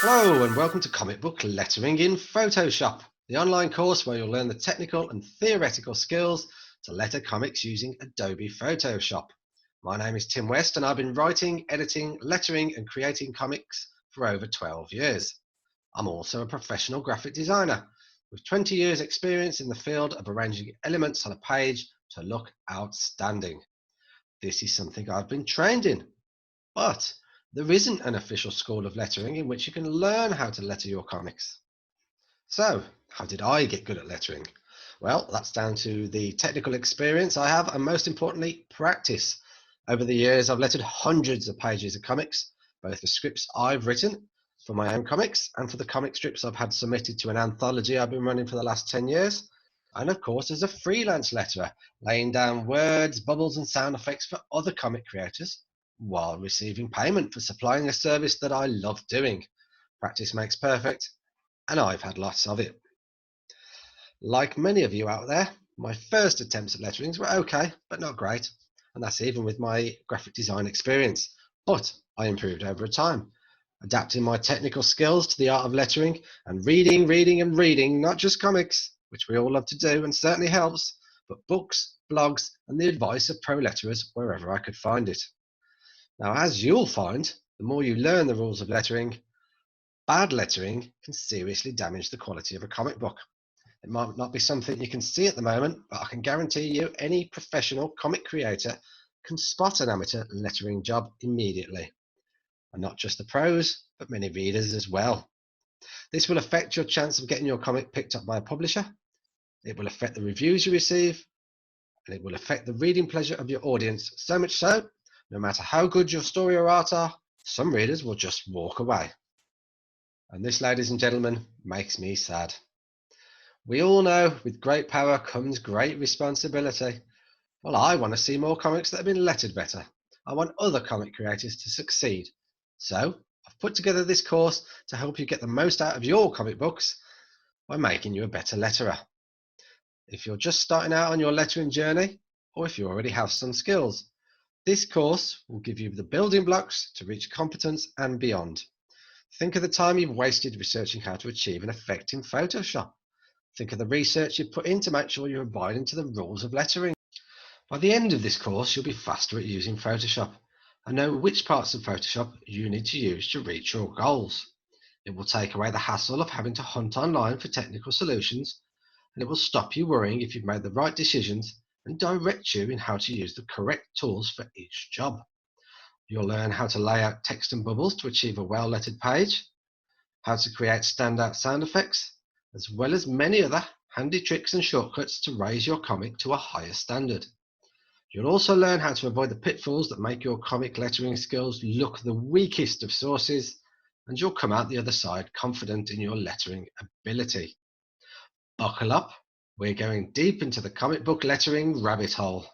Hello and welcome to Comic Book Lettering in Photoshop, the online course where you'll learn the technical and theoretical skills to letter comics using Adobe Photoshop. My name is Tim West and I've been writing, editing, lettering and creating comics for over 12 years. I'm also a professional graphic designer with 20 years experience in the field of arranging elements on a page to look outstanding. This is something I've been trained in, but there isn't an official school of lettering in which you can learn how to letter your comics. So, how did I get good at lettering? Well, that's down to the technical experience I have and most importantly, practice. Over the years, I've lettered hundreds of pages of comics, both the scripts I've written for my own comics and for the comic strips I've had submitted to an anthology I've been running for the last 10 years. And of course, as a freelance letterer, laying down words, bubbles and sound effects for other comic creators while receiving payment for supplying a service that I love doing. Practice makes perfect, and I've had lots of it. Like many of you out there, my first attempts at letterings were okay, but not great, and that's even with my graphic design experience. But I improved over time, adapting my technical skills to the art of lettering and reading, not just comics, which we all love to do and certainly helps, but books, blogs, and the advice of pro letterers wherever I could find it. Now, as you'll find, the more you learn the rules of lettering, bad lettering can seriously damage the quality of a comic book. It might not be something you can see at the moment, but I can guarantee you any professional comic creator can spot an amateur lettering job immediately. And not just the pros, but many readers as well. This will affect your chance of getting your comic picked up by a publisher. It will affect the reviews you receive, and it will affect the reading pleasure of your audience, so much so no matter how good your story or art are, some readers will just walk away. And this, ladies and gentlemen, makes me sad. We all know with great power comes great responsibility. Well, I want to see more comics that have been lettered better. I want other comic creators to succeed. So I've put together this course to help you get the most out of your comic books by making you a better letterer. If you're just starting out on your lettering journey, or if you already have some skills, this course will give you the building blocks to reach competence and beyond. Think of the time you've wasted researching how to achieve an effect in Photoshop. Think of the research you've put in to make sure you're abiding to the rules of lettering. By the end of this course, you'll be faster at using Photoshop and know which parts of Photoshop you need to use to reach your goals. It will take away the hassle of having to hunt online for technical solutions, and it will stop you worrying if you've made the right decisions and direct you in how to use the correct tools for each job. You'll learn how to lay out text and bubbles to achieve a well-lettered page, how to create standout sound effects, as well as many other handy tricks and shortcuts to raise your comic to a higher standard. You'll also learn how to avoid the pitfalls that make your comic lettering skills look the weakest of sources, and you'll come out the other side confident in your lettering ability. Buckle up, we're going deep into the comic book lettering rabbit hole.